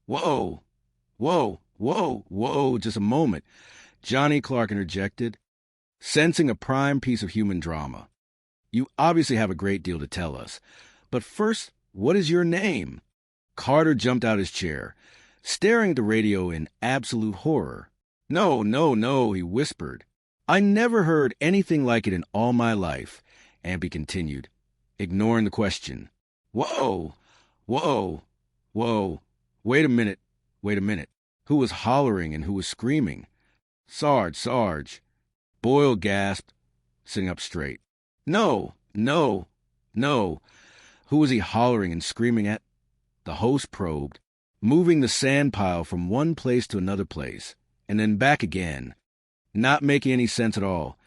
Whoa, whoa, just a moment, Johnny Clark interjected, sensing a prime piece of human drama. You obviously have a great deal to tell us. But first, what is your name? Carter jumped out his chair, staring at the radio in absolute horror. No, he whispered. I never heard anything like it in all my life, Ampy continued, ignoring the question. Whoa. Wait a minute. Who was hollering and who was screaming? Sarge. Boyle gasped, sitting up straight. No. Who was he hollering and screaming at? The host probed, moving the sand pile from one place to another place, and then back again. Not making any sense at all,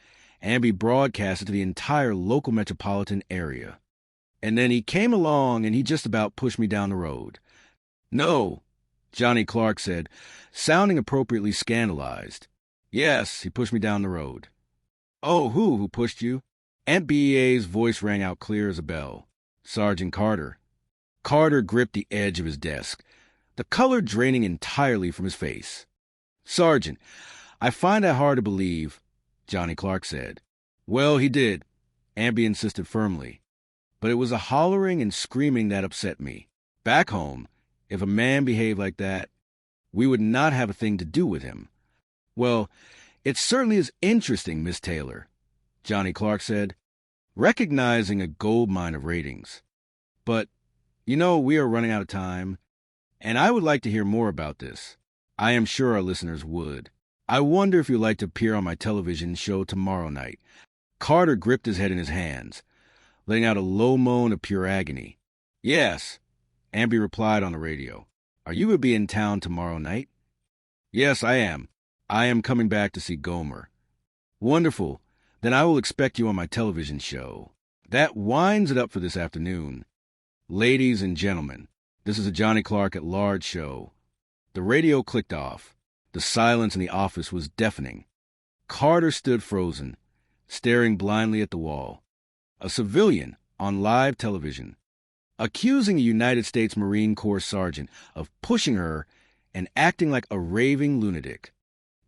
Ampy broadcasted to the entire local metropolitan area. And then he came along and he just about pushed me down the road. No, Johnny Clark said, sounding appropriately scandalized. Yes, he pushed me down the road. Oh, who pushed you? Aunt BEA's voice rang out clear as a bell. Sergeant Carter. Carter gripped the edge of his desk, the color draining entirely from his face. Sergeant, I find that hard to believe, Johnny Clark said. Well, he did, Ampy insisted firmly. But it was the hollering and screaming that upset me. Back home, if a man behaved like that, we would not have a thing to do with him. Well, it certainly is interesting, Miss Taylor, Johnny Clark said, recognizing a gold mine of ratings. But, we are running out of time, and I would like to hear more about this. I am sure our listeners would. I wonder if you'd like to appear on my television show tomorrow night. Carter gripped his head in his hands, letting out a low moan of pure agony. Yes, Ampy replied on the radio. Are you going to be in town tomorrow night? Yes, I am. I am coming back to see Gomer. Wonderful. Then I will expect you on my television show. That winds it up for this afternoon. Ladies and gentlemen, this is a Johnny Clark at Large show. The radio clicked off. The silence in the office was deafening. Carter stood frozen, staring blindly at the wall. A civilian on live television, accusing a United States Marine Corps sergeant of pushing her and acting like a raving lunatic.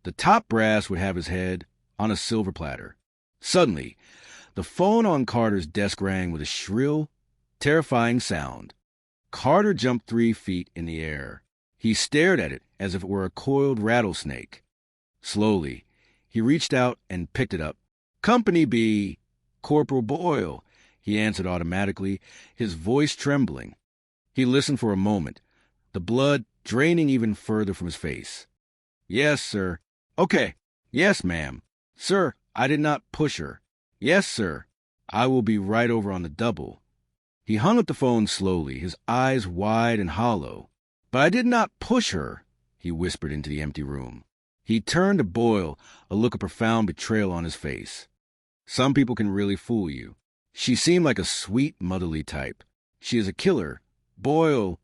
The top brass would have his head on a silver platter. Suddenly, the phone on Carter's desk rang with a shrill, terrifying sound. Carter jumped 3 feet in the air. He stared at it as if it were a coiled rattlesnake. Slowly, he reached out and picked it up. Company B, Corporal Boyle, he answered automatically, his voice trembling. He listened for a moment, the blood draining even further from his face. Yes, sir. Okay. Yes, ma'am. Sir, I did not push her. Yes, sir. I will be right over on the double. He hung up the phone slowly, his eyes wide and hollow. But I did not push her, he whispered into the empty room. He turned to Boyle, a look of profound betrayal on his face. Some people can really fool you. She seemed like a sweet, motherly type. She is a killer. Boyle,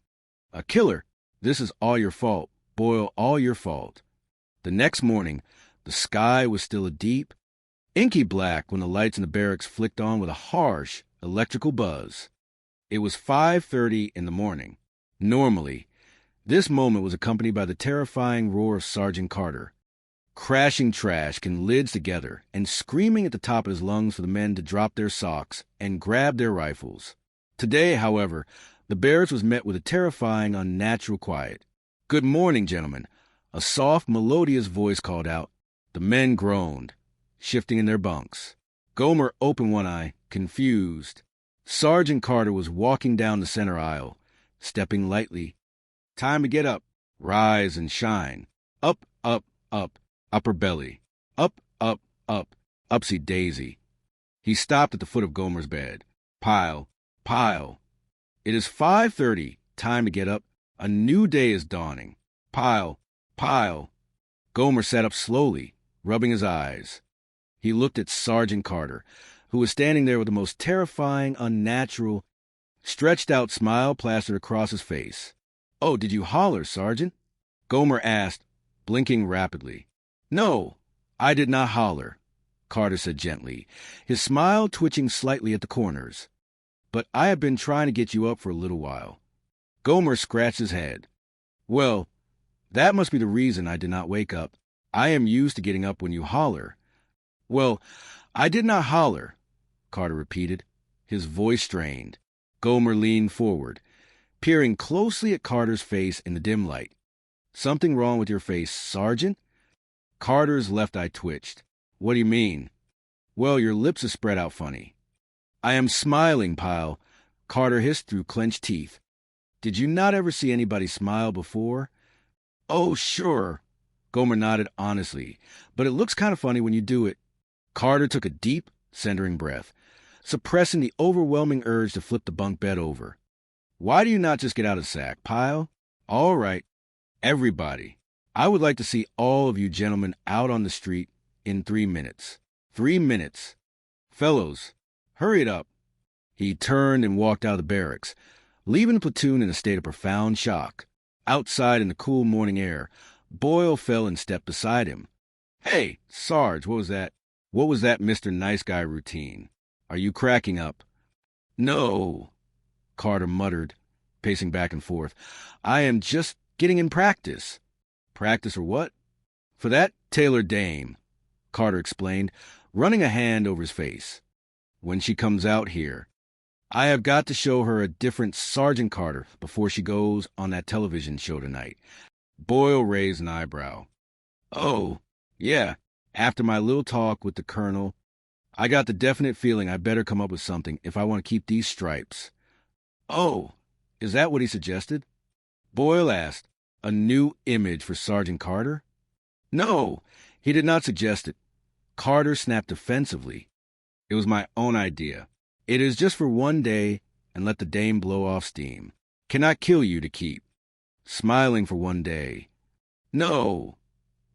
a killer. This is all your fault. Boyle, all your fault. The next morning, the sky was still a deep, inky black when the lights in the barracks flicked on with a harsh, electrical buzz. It was 5:30 in the morning. Normally, this moment was accompanied by the terrifying roar of Sergeant Carter, crashing trash and lids together and screaming at the top of his lungs for the men to drop their socks and grab their rifles. Today, however, the barracks was met with a terrifying, unnatural quiet. Good morning, gentlemen, a soft, melodious voice called out. The men groaned, shifting in their bunks. Gomer opened one eye, confused. Sergeant Carter was walking down the center aisle, stepping lightly. Time to get up, rise and shine. Up, upper belly. Up, upsy daisy. He stopped at the foot of Gomer's bed. Pyle. It is 5:30, time to get up. A new day is dawning. Pyle. Gomer sat up slowly, rubbing his eyes. He looked at Sergeant Carter, who was standing there with the most terrifying, unnatural, stretched-out smile plastered across his face. Oh, did you holler, Sergeant? Gomer asked, blinking rapidly. No, I did not holler, Carter said gently, his smile twitching slightly at the corners. But I have been trying to get you up for a little while. Gomer scratched his head. Well, that must be the reason I did not wake up. I am used to getting up when you holler. Well, I did not holler, Carter repeated, his voice strained. Gomer leaned forward, peering closely at Carter's face in the dim light. Something wrong with your face, Sergeant? Carter's left eye twitched. What do you mean? Well, your lips are spread out funny. I am smiling, Pyle, Carter hissed through clenched teeth. Did you not ever see anybody smile before? Oh, sure, Gomer nodded honestly, but it looks kind of funny when you do it. Carter took a deep, centering breath, suppressing the overwhelming urge to flip the bunk bed over. Why do you not just get out of the sack, Pyle? All right, everybody. I would like to see all of you gentlemen out on the street in 3 minutes. 3 minutes. Fellows, hurry it up. He turned and walked out of the barracks, leaving the platoon in a state of profound shock. Outside in the cool morning air, Boyle fell in step beside him. Hey, Sarge, what was that? What was that Mr. Nice Guy routine? Are you cracking up? No, Carter muttered, pacing back and forth. I am just getting in practice. Practice for what? For that Taylor dame, Carter explained, running a hand over his face. When she comes out here, I have got to show her a different Sergeant Carter before she goes on that television show tonight. Boyle raised an eyebrow. Oh, yeah, after my little talk with the colonel, I got the definite feeling I better come up with something if I want to keep these stripes. Oh, is that what he suggested? Boyle asked. A new image for Sergeant Carter? No, he did not suggest it. Carter snapped defensively. It was my own idea. It is just for one day, and let the dame blow off steam. Cannot kill you to keep. Smiling for one day. No,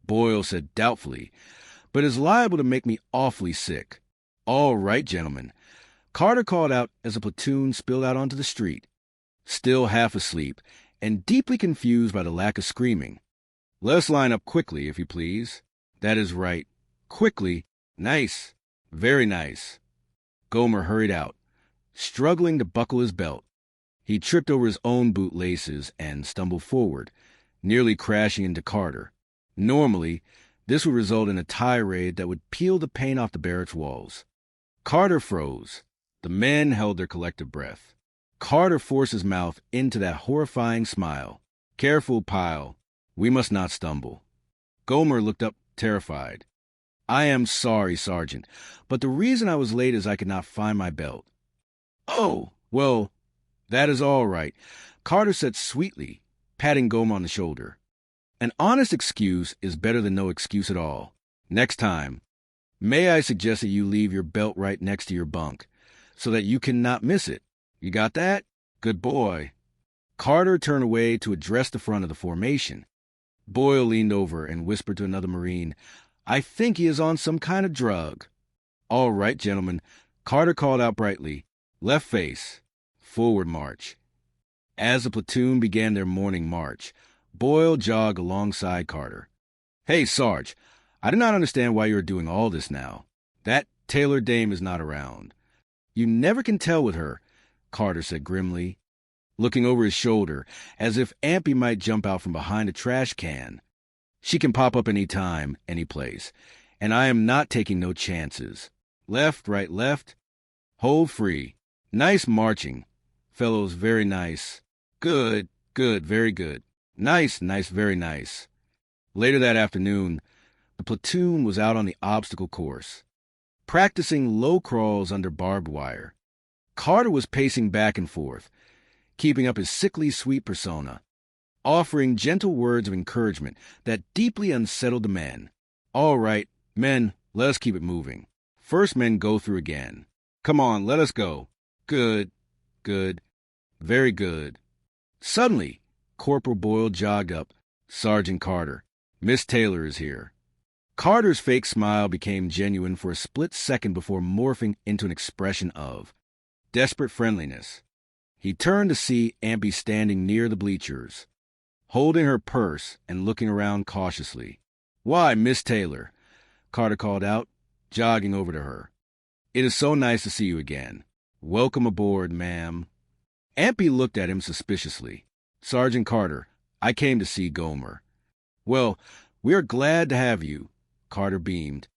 Boyle said doubtfully, but is liable to make me awfully sick. All right, gentlemen, Carter called out as the platoon spilled out onto the street, still half asleep and deeply confused by the lack of screaming. Let's line up quickly, if you please. That is right. Quickly. Nice. Very nice. Gomer hurried out, struggling to buckle his belt. He tripped over his own boot laces and stumbled forward, nearly crashing into Carter. Normally, this would result in a tirade that would peel the paint off the barracks walls. Carter froze. The men held their collective breath. Carter forced his mouth into that horrifying smile. Careful, Pyle. We must not stumble. Gomer looked up, terrified. I am sorry, Sergeant, but the reason I was late is I could not find my belt. Oh, well, that is all right, Carter said sweetly, patting Gomer on the shoulder. An honest excuse is better than no excuse at all. Next time, may I suggest that you leave your belt right next to your bunk, so that you cannot miss it. You got that? Good boy. Carter turned away to address the front of the formation. Boyle leaned over and whispered to another Marine, I think he is on some kind of drug. All right, gentlemen, Carter called out brightly. Left face. Forward march. As the platoon began their morning march, Boyle jogged alongside Carter. Hey, Sarge, I do not understand why you are doing all this now. That Taylor dame is not around. You never can tell with her, Carter said grimly, looking over his shoulder as if Ampy might jump out from behind a trash can. She can pop up any time, any place, and I am not taking no chances. Left, right, left. Hold free. Nice marching. Fellows, very nice. Good, good, very good. Nice, nice, very nice. Later that afternoon, the platoon was out on the obstacle course, practicing low crawls under barbed wire. Carter was pacing back and forth, keeping up his sickly sweet persona, offering gentle words of encouragement that deeply unsettled the men. All right, men, let us keep it moving. First men go through again. Come on, let us go. Good, good, very good. Suddenly, Corporal Boyle jogged up. Sergeant Carter, Miss Taylor is here. Carter's fake smile became genuine for a split second before morphing into an expression of desperate friendliness. He turned to see Ampy standing near the bleachers, holding her purse and looking around cautiously. Why, Miss Taylor, Carter called out, jogging over to her. It is so nice to see you again. Welcome aboard, ma'am. Ampy looked at him suspiciously. Sergeant Carter, I came to see Gomer. Well, we're glad to have you, Carter beamed.